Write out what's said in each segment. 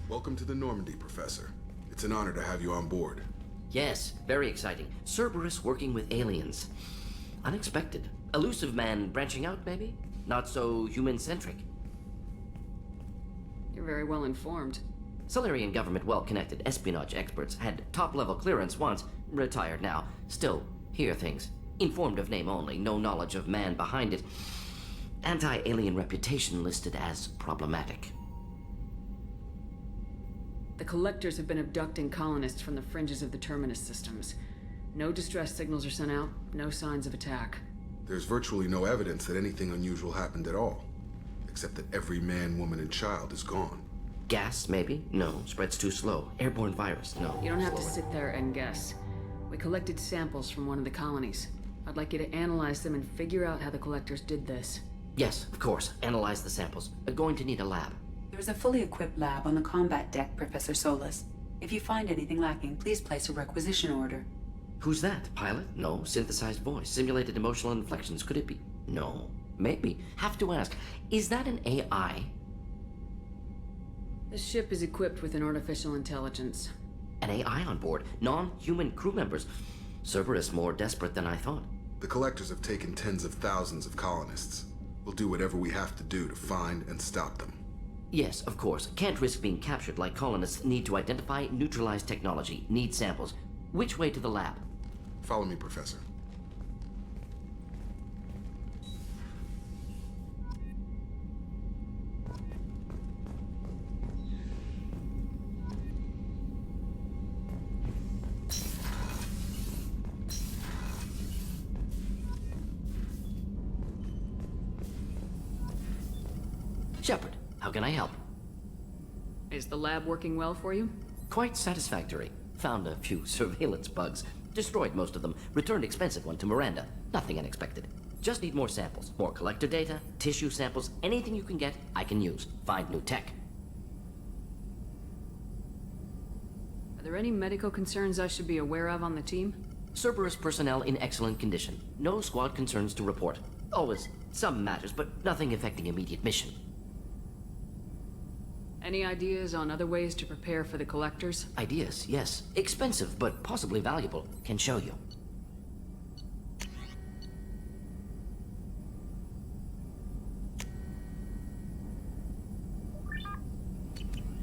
Welcome to the Normandy, Professor. It's an honor to have you on board. Yes, very exciting. Cerberus working with aliens. Unexpected. Elusive man branching out, maybe? Not so human-centric. You're very well informed. Solarian government well-connected espionage experts had top-level clearance once, retired now. Still, hear things. Informed of name only, no knowledge of man behind it. Anti-alien reputation listed as problematic. The Collectors have been abducting colonists from the fringes of the Terminus systems. No distress signals are sent out, no signs of attack. There's virtually no evidence that anything unusual happened at all, except that every man, woman, and child is gone. Gas, maybe? No, spreads too slow. Airborne virus, no. You don't have to sit there and guess. We collected samples from one of the colonies. I'd like you to analyze them and figure out how the Collectors did this. Yes, of course. Analyze the samples. Going to need a lab. There's a fully equipped lab on the combat deck, Professor Solis. If you find anything lacking, please place a requisition order. Who's that? Pilot? No. Synthesized voice. Simulated emotional inflections. Could it be? No. Maybe. Have to ask. Is that an AI? The ship is equipped with an artificial intelligence. An AI on board? Non-human crew members? Cerberus more desperate than I thought. The Collectors have taken tens of thousands of colonists. We'll do whatever we have to do to find and stop them. Yes, of course. Can't risk being captured like colonists need to identify, neutralize technology, need samples. Which way to the lab? Follow me, Professor. Shepard, how can I help? Is the lab working well for you? Quite satisfactory. Found a few surveillance bugs. Destroyed most of them. Returned expensive one to Miranda. Nothing unexpected. Just need more samples. More collector data, tissue samples, anything you can get, I can use. Find new tech. Are there any medical concerns I should be aware of on the team? Cerberus personnel in excellent condition. No squad concerns to report. Always some matters, but nothing affecting immediate mission. Any ideas on other ways to prepare for the Collectors? Ideas, yes. Expensive, but possibly valuable. Can show you.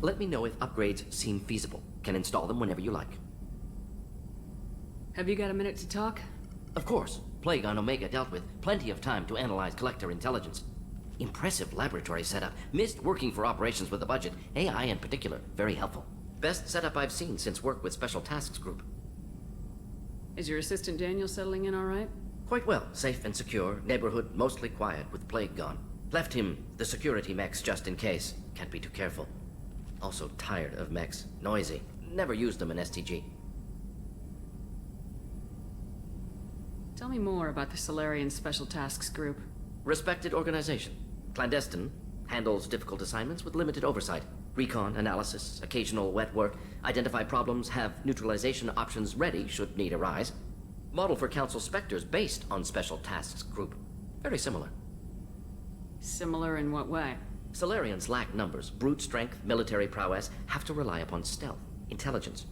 Let me know if upgrades seem feasible. Can install them whenever you like. Have you got a minute to talk? Of course. Plague on Omega dealt with. Plenty of time to analyze Collector intelligence. Impressive laboratory setup. Missed working for operations with a budget. AI in particular. Very helpful. Best setup I've seen since work with Special Tasks Group. Is your assistant Daniel settling in all right? Quite well. Safe and secure. Neighborhood mostly quiet with Plague gone. Left him the security mechs just in case. Can't be too careful. Also tired of mechs. Noisy. Never used them in STG. Tell me more about the Solarian Special Tasks Group. Respected organization. Clandestine. Handles difficult assignments with limited oversight. Recon, analysis, occasional wet work. Identify problems, have neutralization options ready should need arise. Model for Council Spectres based on Special Tasks Group. Very similar. Similar in what way? Solarians lack numbers, brute strength, military prowess, have to rely upon stealth, intelligence.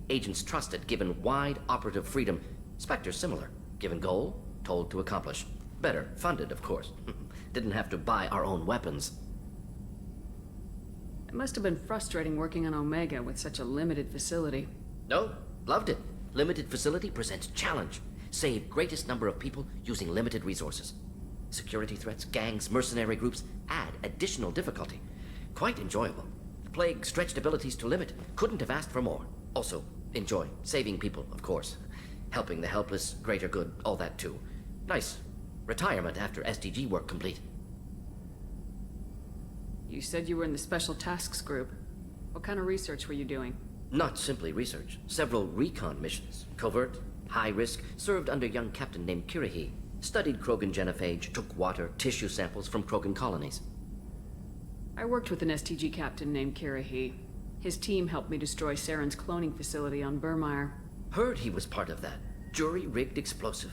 Agents trusted, given wide operative freedom. Spectres similar, given goal, told to accomplish. Better, funded, of course. Didn't have to buy our own weapons. It must have been frustrating working on Omega with such a limited facility. No, loved it. Limited facility presents challenge. Save greatest number of people using limited resources. Security threats, gangs, mercenary groups add additional difficulty. Quite enjoyable. Plague stretched abilities to limit. Couldn't have asked for more. Also, enjoy. Saving people, of course. Helping the helpless, greater good, all that too. Nice. Retirement after SDG work complete. You said you were in the Special Tasks Group. What kind of research were you doing? Not simply research. Several recon missions. Covert, high risk, served under a young captain named Kirahi. Studied Krogan genophage, took water, tissue samples from Krogan colonies. I worked with an STG captain named Kirahi. His team helped me destroy Saren's cloning facility on Burmire. Heard he was part of that. Jury-rigged explosive.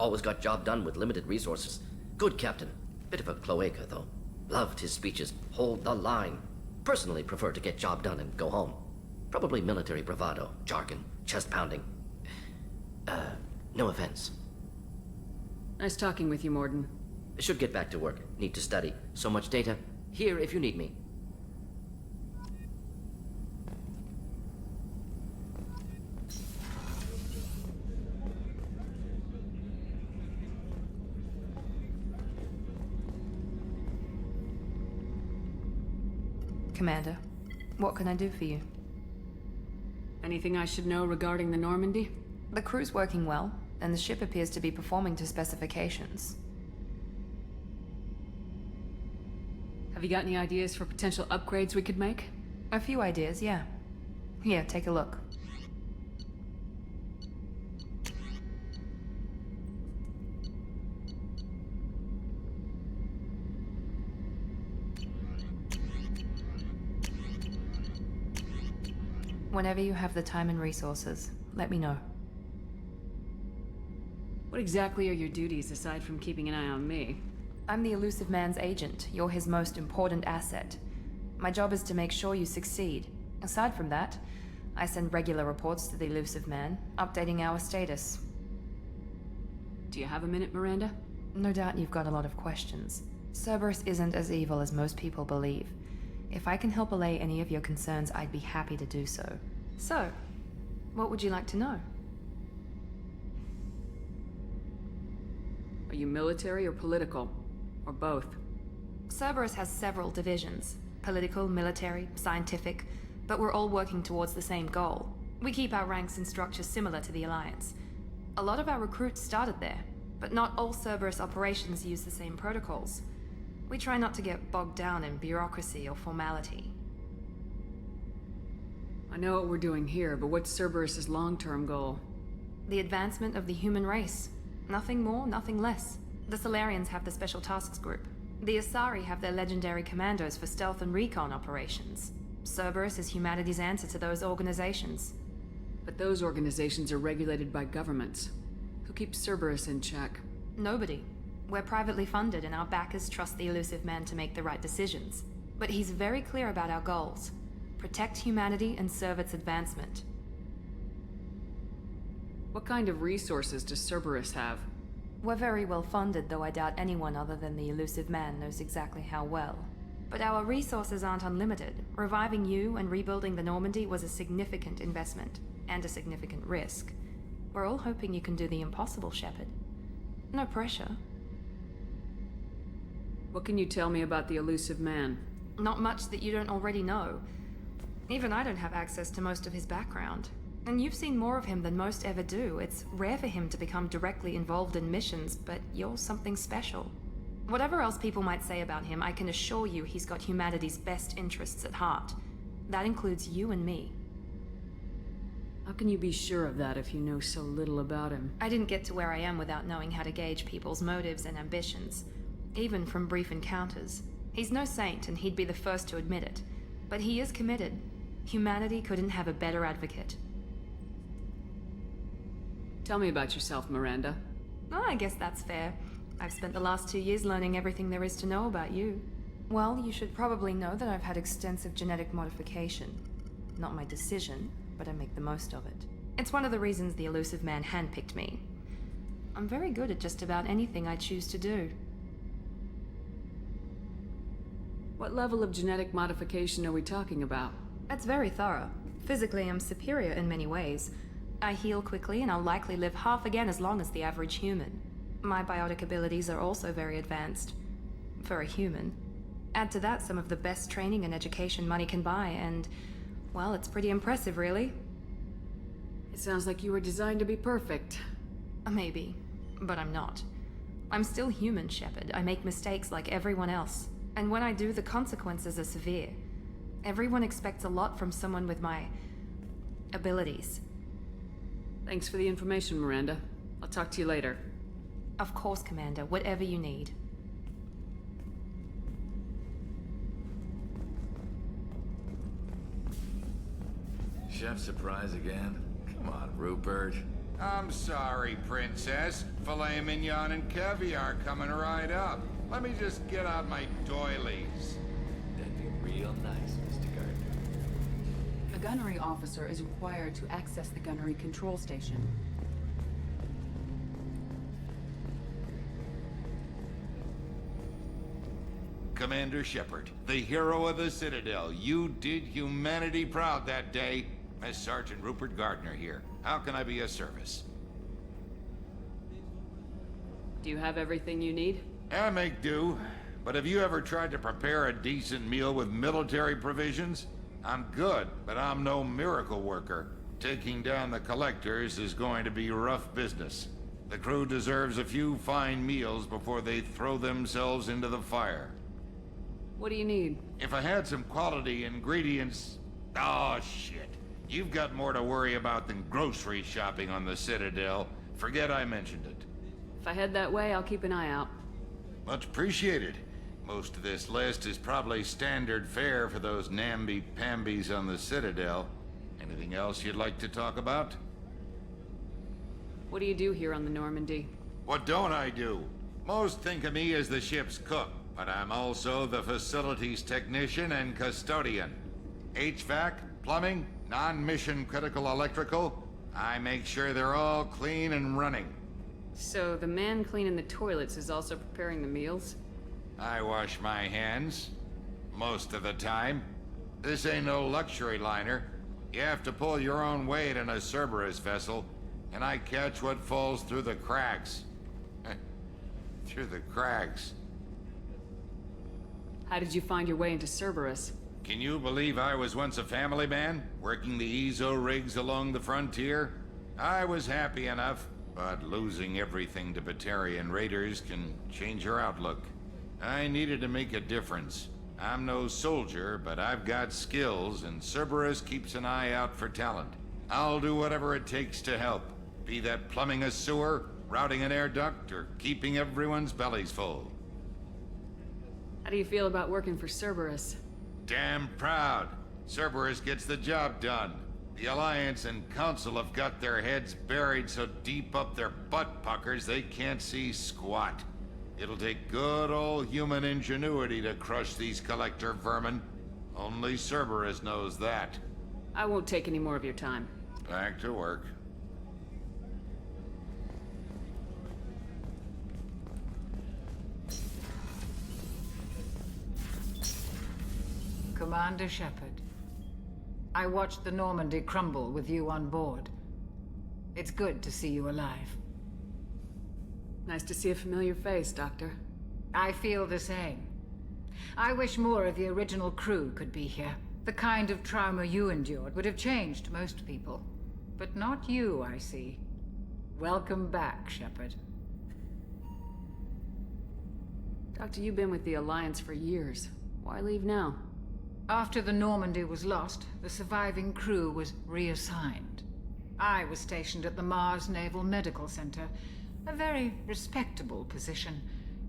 Always got job done with limited resources. Good captain. Bit of a cloaca, though. Loved his speeches. Hold the line. personally prefer to get job done and go home. Probably military bravado, jargon, chest pounding. No offense. Nice talking with you, Morden. Should get back to work. Need to study. So much data. Here if you need me. Commander, what can I do for you? Anything I should know regarding the Normandy? The crew's working well, and the ship appears to be performing to specifications. Have you got any ideas for potential upgrades we could make? A few ideas, yeah. Here, take a look. Whenever you have the time and resources, let me know. What exactly are your duties aside from keeping an eye on me? I'm the Elusive Man's agent. You're his most important asset. My job is to make sure you succeed. Aside from that, I send regular reports to the Elusive Man, updating our status. Do you have a minute, Miranda? No doubt you've got a lot of questions. Cerberus isn't as evil as most people believe. If I can help allay any of your concerns, I'd be happy to do so. So, what would you like to know? Are you military or political? Or both? Cerberus has several divisions. Political, military, scientific, but we're all working towards the same goal. We keep our ranks and structure similar to the Alliance. A lot of our recruits started there, but not all Cerberus operations use the same protocols. We try not to get bogged down in bureaucracy or formality. I know what we're doing here, but what's Cerberus's long-term goal? The advancement of the human race. Nothing more, nothing less. The Solarians have the Special Tasks Group. The Asari have their legendary commandos for stealth and recon operations. Cerberus is humanity's answer to those organizations. But those organizations are regulated by governments. Who keeps Cerberus in check? Nobody. We're privately funded and our backers trust the Elusive Man to make the right decisions. But he's very clear about our goals. Protect humanity and serve its advancement. What kind of resources does Cerberus have? We're very well funded, though I doubt anyone other than the Elusive Man knows exactly how well. But our resources aren't unlimited. Reviving you and rebuilding the Normandy was a significant investment, and a significant risk. We're all hoping you can do the impossible, Shepard. No pressure. What can you tell me about the Elusive Man? Not much that you don't already know. Even I don't have access to most of his background. And you've seen more of him than most ever do. It's rare for him to become directly involved in missions, but you're something special. Whatever else people might say about him, I can assure you he's got humanity's best interests at heart. That includes you and me. How can you be sure of that if you know so little about him? I didn't get to where I am without knowing how to gauge people's motives and ambitions, even from brief encounters. He's no saint, and he'd be the first to admit it. But he is committed. Humanity couldn't have a better advocate. Tell me about yourself, Miranda. Oh, I guess that's fair. I've spent the last 2 years learning everything there is to know about you. Well, you should probably know that I've had extensive genetic modification. Not my decision, but I make the most of it. It's one of the reasons the Elusive Man handpicked me. I'm very good at just about anything I choose to do. What level of genetic modification are we talking about? It's very thorough. Physically, I'm superior in many ways. I heal quickly, and I'll likely live half again as long as the average human. My biotic abilities are also very advanced. For a human. Add to that some of the best training and education money can buy, and, well, it's pretty impressive, really. It sounds like you were designed to be perfect. Maybe, but I'm not. I'm still human, Shepard. I make mistakes like everyone else. And when I do, the consequences are severe. Everyone expects a lot from someone with my abilities. Thanks for the information, Miranda. I'll talk to you later. Of course, Commander. Whatever you need. Chef surprise again? Come on, Rupert. I'm sorry, Princess. Filet mignon and caviar coming right up. Let me just get out my doilies. That'd be real nice, Mr. gunnery officer is required to access the gunnery control station. Commander Shepard, the hero of the Citadel. You did humanity proud that day. Miss Sergeant Rupert Gardner here. How can I be of service? Do you have everything you need? I make do. But have you ever tried to prepare a decent meal with military provisions? I'm good, but I'm no miracle worker. Taking down the collectors is going to be rough business. The crew deserves a few fine meals before they throw themselves into the fire. What do you need? If I had some quality ingredients... Oh, shit. You've got more to worry about than grocery shopping on the Citadel. Forget I mentioned it. If I head that way, I'll keep an eye out. Much appreciated. Most of this list is probably standard fare for those namby-pambies on the Citadel. Anything else you'd like to talk about? What do you do here on the Normandy? What don't I do? Most think of me as the ship's cook, but I'm also the facilities technician and custodian. HVAC, plumbing, non-mission critical electrical. I make sure they're all clean and running. So the man cleaning the toilets is also preparing the meals? I wash my hands. Most of the time. This ain't no luxury liner. You have to pull your own weight in a Cerberus vessel, and I catch what falls through the cracks. Through the cracks. How did you find your way into Cerberus? Can you believe I was once a family man, working the EZO rigs along the frontier? I was happy enough, but losing everything to Batarian raiders can change your outlook. I needed to make a difference. I'm no soldier, but I've got skills, and Cerberus keeps an eye out for talent. I'll do whatever it takes to help, be that plumbing a sewer, routing an air duct, or keeping everyone's bellies full. How do you feel about working for Cerberus? Damn proud. Cerberus gets the job done. The Alliance and Council have got their heads buried so deep up their butt puckers they can't see squat. It'll take good old human ingenuity to crush these collector vermin. Only Cerberus knows that. I won't take any more of your time. Back to work. Commander Shepard, I watched the Normandy crumble with you on board. It's good to see you alive. Nice to see a familiar face, Doctor. I feel the same. I wish more of the original crew could be here. The kind of trauma you endured would have changed most people. But not you, I see. Welcome back, Shepard. Doctor, you've been with the Alliance for years. Why leave now? After the Normandy was lost, the surviving crew was reassigned. I was stationed at the Mars Naval Medical Center. A very respectable position,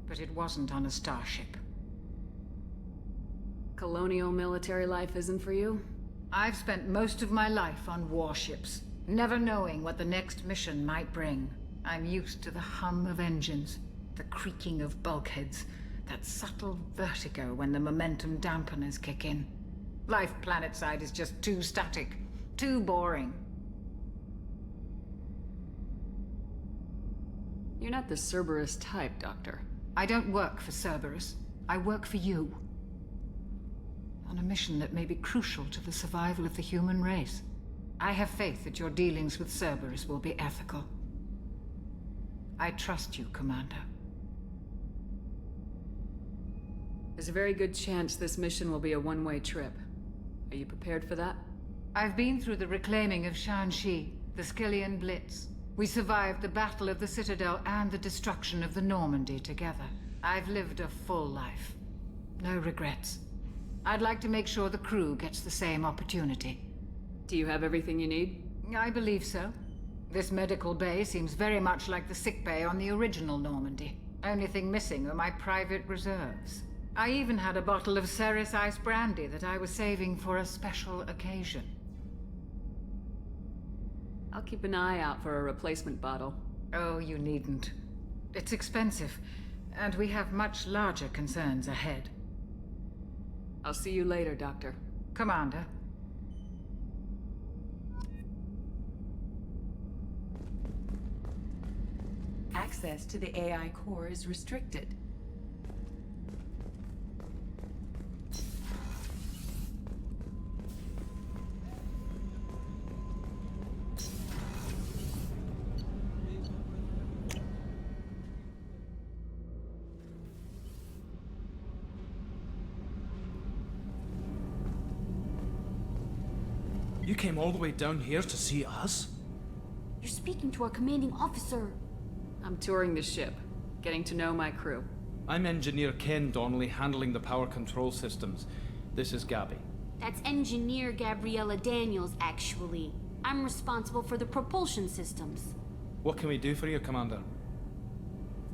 but it wasn't on a starship. Colonial military life isn't for you? I've spent most of my life on warships, never knowing what the next mission might bring. I'm used to the hum of engines, the creaking of bulkheads, that subtle vertigo when the momentum dampeners kick in. Life planetside is just too static, too boring. You're not the Cerberus type, Doctor. I don't work for Cerberus. I work for you. On a mission that may be crucial to the survival of the human race. I have faith that your dealings with Cerberus will be ethical. I trust you, Commander. There's a very good chance this mission will be a one-way trip. Are you prepared for that? I've been through the reclaiming of Shanxi, the Skillian Blitz. We survived the Battle of the Citadel and the destruction of the Normandy together. I've lived a full life. No regrets. I'd like to make sure the crew gets the same opportunity. Do you have everything you need? I believe so. This medical bay seems very much like the sick bay on the original Normandy. Only thing missing are my private reserves. I even had a bottle of Ceres Ice brandy that I was saving for a special occasion. I'll keep an eye out for a replacement bottle. Oh, you needn't. It's expensive, and we have much larger concerns ahead. I'll see you later, Doctor. Commander. Access to the AI core is restricted. You came all the way down here to see us? You're speaking to our commanding officer. I'm touring the ship, getting to know my crew. I'm Engineer Ken Donnelly, handling the power control systems. This is Gabby. That's Engineer Gabriella Daniels, actually. I'm responsible for the propulsion systems. What can we do for you, Commander?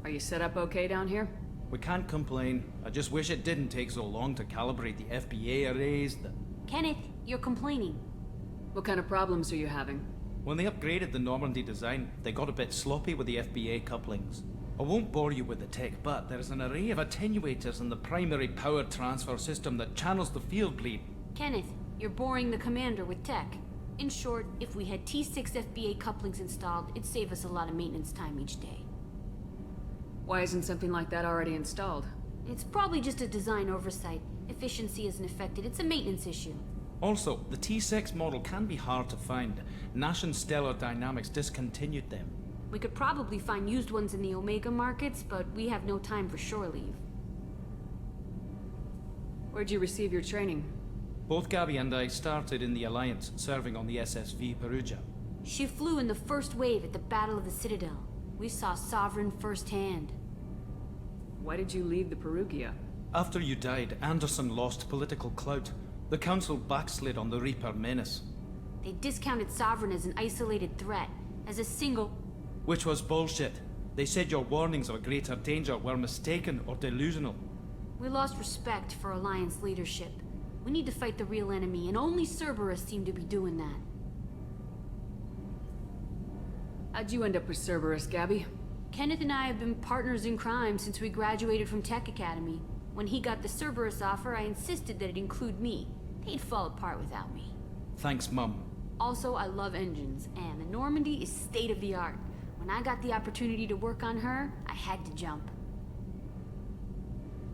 Are you set up okay down here? We can't complain. I just wish it didn't take so long to calibrate the FBA arrays. Kenneth, you're complaining. What kind of problems are you having? When they upgraded the Normandy design, they got a bit sloppy with the FBA couplings. I won't bore you with the tech, but there's an array of attenuators in the primary power transfer system that channels the field bleed. Kenneth, you're boring the commander with tech. In short, if we had T6 FBA couplings installed, it'd save us a lot of maintenance time each day. Why isn't something like that already installed? It's probably just a design oversight. Efficiency isn't affected, it's a maintenance issue. Also, the T6 model can be hard to find. Nash and Stellar Dynamics discontinued them. We could probably find used ones in the Omega markets, but we have no time for shore leave. Where'd you receive your training? Both Gabby and I started in the Alliance, serving on the SSV Perugia. She flew in the first wave at the Battle of the Citadel. We saw Sovereign firsthand. Why did you leave the Perugia? After you died, Anderson lost political clout. The Council backslid on the Reaper menace. They discounted Sovereign as an isolated threat, as a single... Which was bullshit. They said your warnings of a greater danger were mistaken or delusional. We lost respect for Alliance leadership. We need to fight the real enemy, and only Cerberus seem to be doing that. How'd you end up with Cerberus, Gabby? Kenneth and I have been partners in crime since we graduated from Tech Academy. When he got the Cerberus offer, I insisted that it include me. They'd fall apart without me. Thanks, Mum. Also, I love engines, and the Normandy is state-of-the-art. When I got the opportunity to work on her, I had to jump.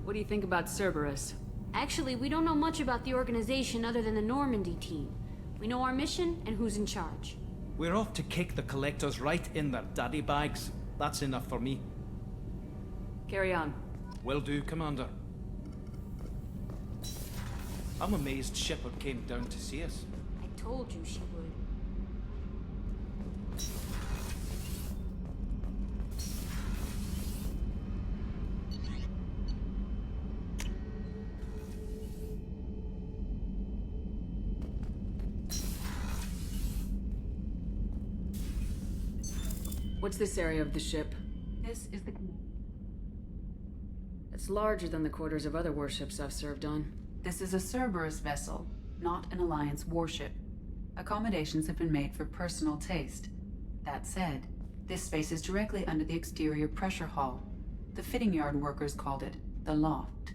What do you think about Cerberus? Actually, we don't know much about the organization other than the Normandy team. We know our mission and who's in charge. We're off to kick the Collectors right in their daddy bags. That's enough for me. Carry on. Will do, Commander. I'm amazed Shepard came down to see us. I told you she would. What's this area of the ship? This is the... It's larger than the quarters of other warships I've served on. This is a Cerberus vessel, not an Alliance warship. Accommodations have been made for personal taste. That said, this space is directly under the exterior pressure hull. The fitting yard workers called it the loft.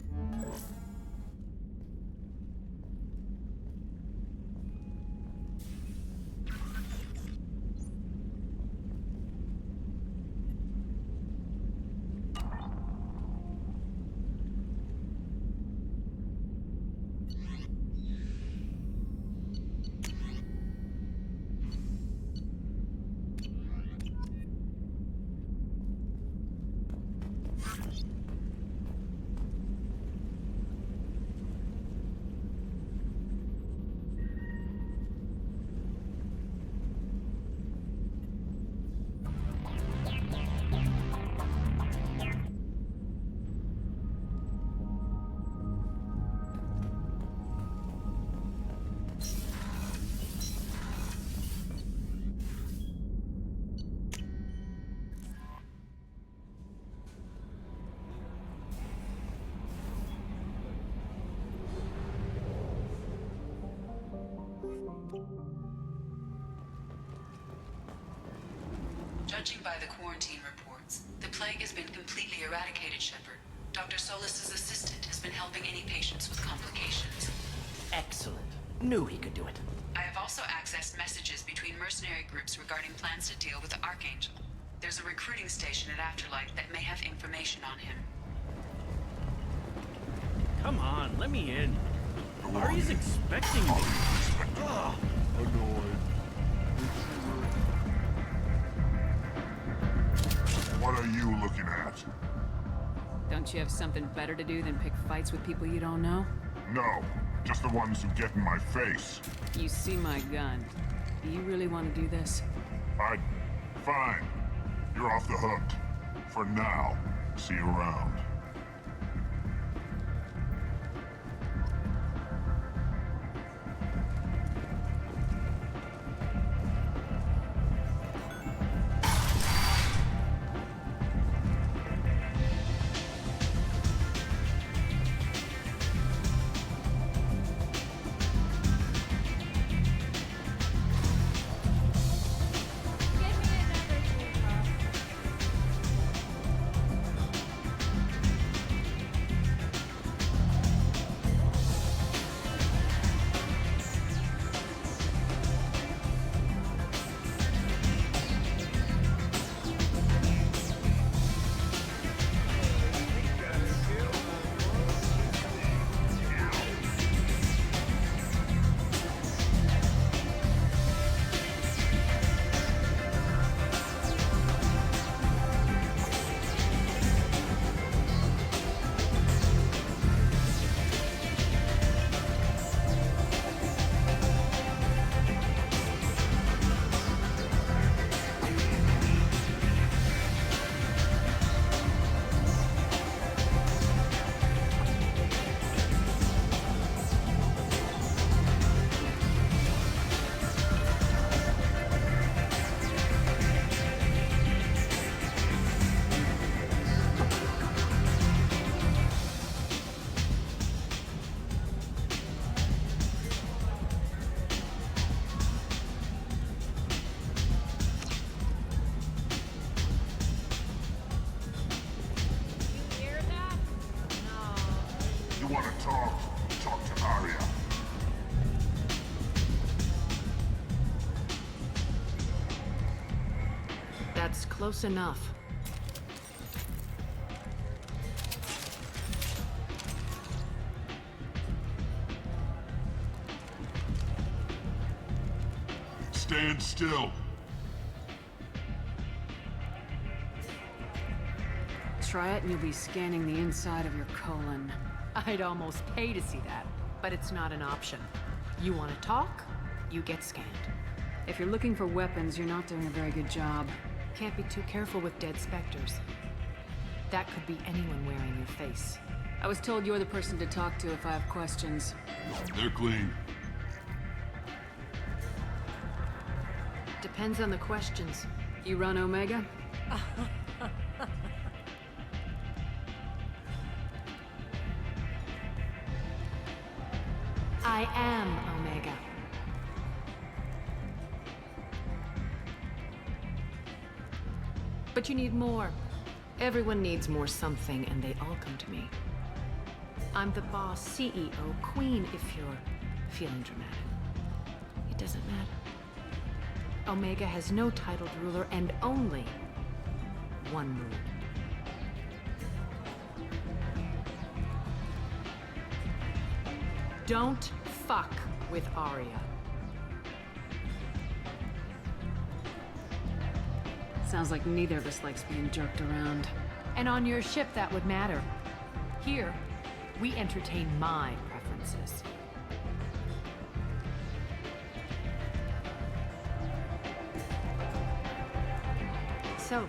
Judging by the quarantine reports, the plague has been completely eradicated, Shepard. Dr. Solis's assistant has been helping any patients with complications. Excellent. Knew he could do it. I have also accessed messages between mercenary groups regarding plans to deal with the Archangel. There's a recruiting station at Afterlight that may have information on him. Come on, let me in. Aria's expecting me. Ugh. What are you looking at? Don't you have something better to do than pick fights with people you don't know? No, just the ones who get in my face. You see my gun. Do you really want to do this? Fine. You're off the hook. For now. See you around. You want to talk? Talk to Aria. That's close enough. Stand still. Try it and you'll be scanning the inside of your colon. I'd almost pay to see that, but it's not an option. You want to talk, you get scanned. If you're looking for weapons, you're not doing a very good job. Can't be too careful with dead specters. That could be anyone wearing your face. I was told you're the person to talk to if I have questions. They're clean. Depends on the questions. You run Omega? I am Omega. But you need more. Everyone needs more something, and they all come to me. I'm the boss, CEO, queen, if you're feeling dramatic. It doesn't matter. Omega has no titled ruler and only one rule. Don't fuck with Aria. Sounds like neither of us likes being jerked around. And on your ship, that would matter. Here, we entertain my preferences. So,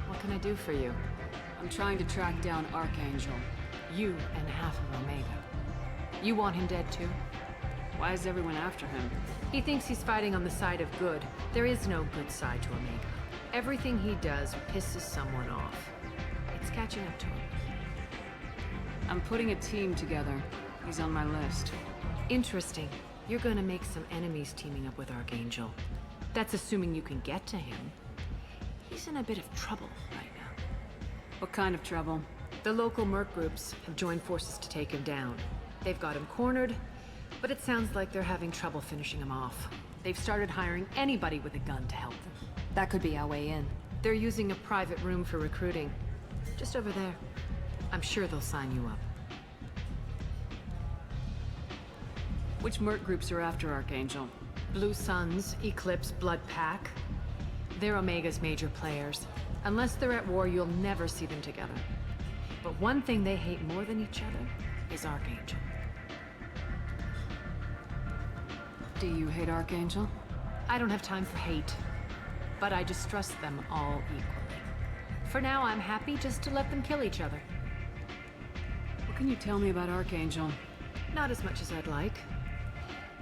what can I do for you? I'm trying to track down Archangel. You and half of Omega. You want him dead too? Why is everyone after him? He thinks he's fighting on the side of good. There is no good side to Omega. Everything he does pisses someone off. It's catching up to him. I'm putting a team together. He's on my list. Interesting. You're gonna make some enemies teaming up with Archangel. That's assuming you can get to him. He's in a bit of trouble right now. What kind of trouble? The local merc groups have joined forces to take him down. They've got him cornered, but it sounds like they're having trouble finishing him off. They've started hiring anybody with a gun to help them. That could be our way in. They're using a private room for recruiting. Just over there. I'm sure they'll sign you up. Which merc groups are after Archangel? Blue Suns, Eclipse, Blood Pack. They're Omega's major players. Unless they're at war, you'll never see them together. But one thing they hate more than each other is Archangel. Do you hate Archangel? I don't have time for hate, but I distrust them all equally. For now, I'm happy just to let them kill each other. What can you tell me about Archangel? Not as much as I'd like.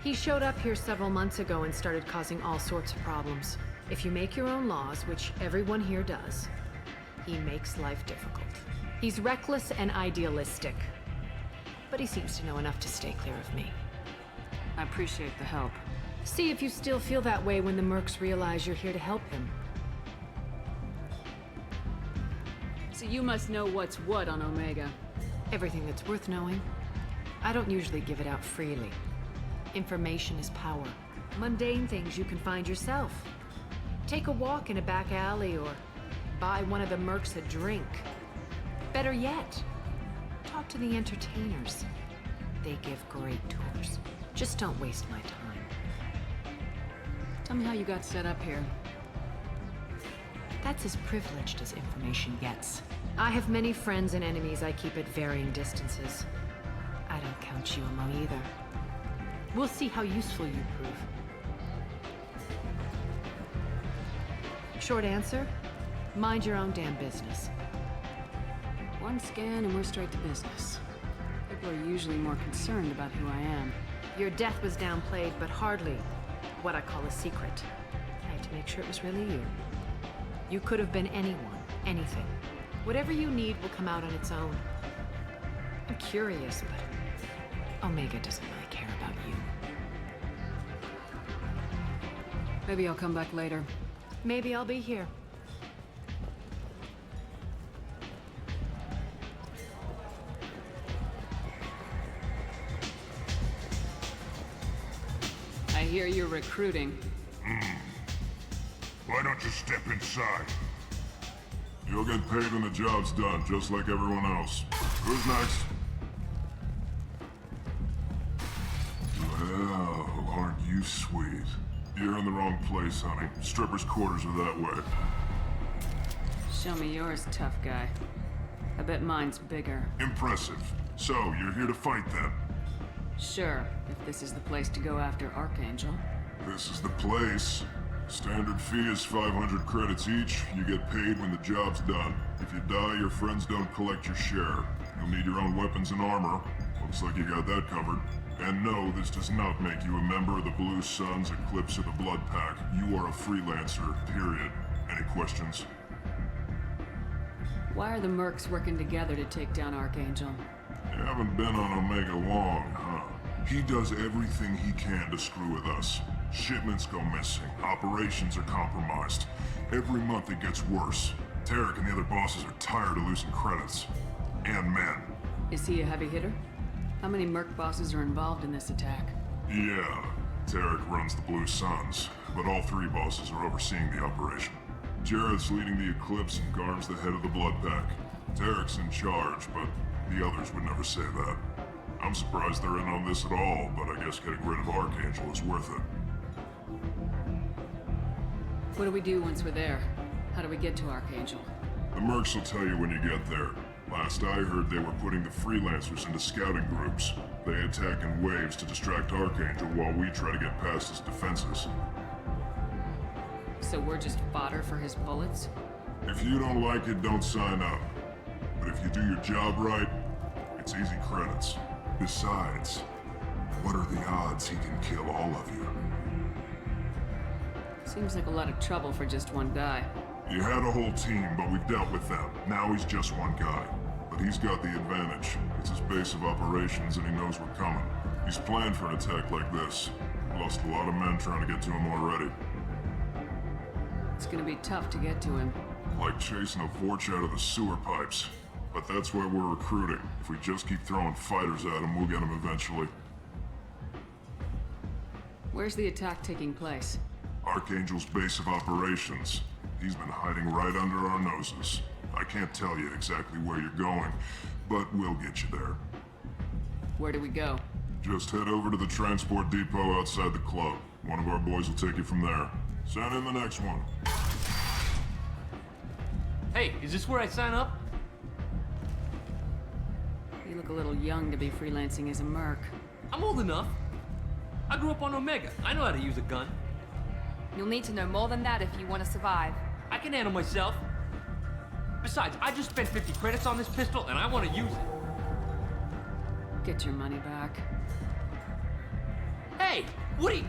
He showed up here several months ago and started causing all sorts of problems. If you make your own laws, which everyone here does, he makes life difficult. He's reckless and idealistic, but he seems to know enough to stay clear of me. I appreciate the help. See if you still feel that way when the mercs realize you're here to help him. So you must know what's what on Omega. Everything that's worth knowing. I don't usually give it out freely. Information is power. Mundane things you can find yourself. Take a walk in a back alley or buy one of the mercs a drink. Better yet, talk to the entertainers. They give great tours. Just don't waste my time. Tell me how you got set up here. That's as privileged as information gets. I have many friends and enemies I keep at varying distances. I don't count you among either. We'll see how useful you prove. Short answer, mind your own damn business. One scan and we're straight to business. People are usually more concerned about who I am. Your death was downplayed, but hardly what I call a secret. I had to make sure it was really you. You could have been anyone, anything. Whatever you need will come out on its own. I'm curious, but Omega doesn't really care about you. Maybe I'll come back later. Maybe I'll be here. I hear you're recruiting. Why don't you step inside? You'll get paid when the job's done, just like everyone else. Who's next? Well, aren't you sweet? You're in the wrong place, honey. Strippers' quarters are that way. Show me yours, tough guy. I bet mine's bigger. Impressive. So, you're here to fight then? Sure, if this is the place to go after Archangel. This is the place. Standard fee is 500 credits each. You get paid when the job's done. If you die, your friends don't collect your share. You'll need your own weapons and armor. Looks like you got that covered. And no, this does not make you a member of the Blue Suns, Eclipse, or the Blood Pack. You are a freelancer, period. Any questions? Why are the mercs working together to take down Archangel? You haven't been on Omega long, huh? He does everything he can to screw with us. Shipments go missing. Operations are compromised. Every month it gets worse. Tarek and the other bosses are tired of losing credits. And men. Is he a heavy hitter? How many merc bosses are involved in this attack? Yeah, Tarek runs the Blue Suns, but all three bosses are overseeing the operation. Jared's leading the Eclipse and Garm's the head of the Blood Pack. Tarek's in charge, but the others would never say that. I'm surprised they're in on this at all, but I guess getting rid of Archangel is worth it. What do we do once we're there? How do we get to Archangel? The mercs will tell you when you get there. Last I heard, they were putting the freelancers into scouting groups. They attack in waves to distract Archangel while we try to get past his defenses. So we're just fodder for his bullets? If you don't like it, don't sign up. But if you do your job right, it's easy credits. Besides, what are the odds he can kill all of you? Seems like a lot of trouble for just one guy. You had a whole team, but we've dealt with them. Now he's just one guy. But he's got the advantage. It's his base of operations and he knows we're coming. He's planned for an attack like this. Lost a lot of men trying to get to him already. It's gonna be tough to get to him. Like chasing a Vorch out of the sewer pipes. But that's why we're recruiting. If we just keep throwing fighters at him, we'll get him eventually. Where's the attack taking place? Archangel's base of operations. He's been hiding right under our noses. I can't tell you exactly where you're going, but we'll get you there. Where do we go? Just head over to the transport depot outside the club. One of our boys will take you from there. Send in the next one. Hey, is this where I sign up? You look a little young to be freelancing as a merc. I'm old enough. I grew up on Omega. I know how to use a gun. You'll need to know more than that if you want to survive. I can handle myself. Besides, I just spent 50 credits on this pistol and I want to use it. Get your money back. Hey, what are you...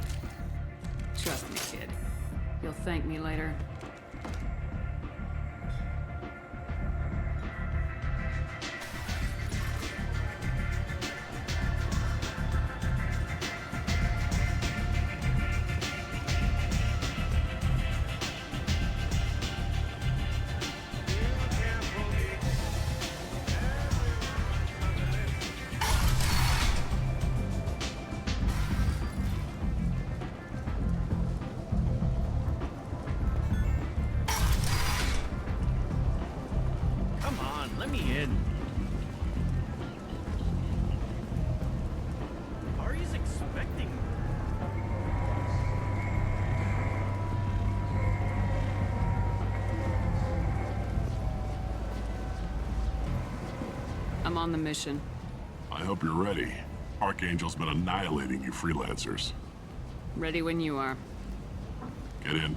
Trust me, kid. You'll thank me later. Let me in. Aria's expecting me. I'm on the mission. I hope you're ready. Archangel's been annihilating you freelancers. Ready when you are. Get in.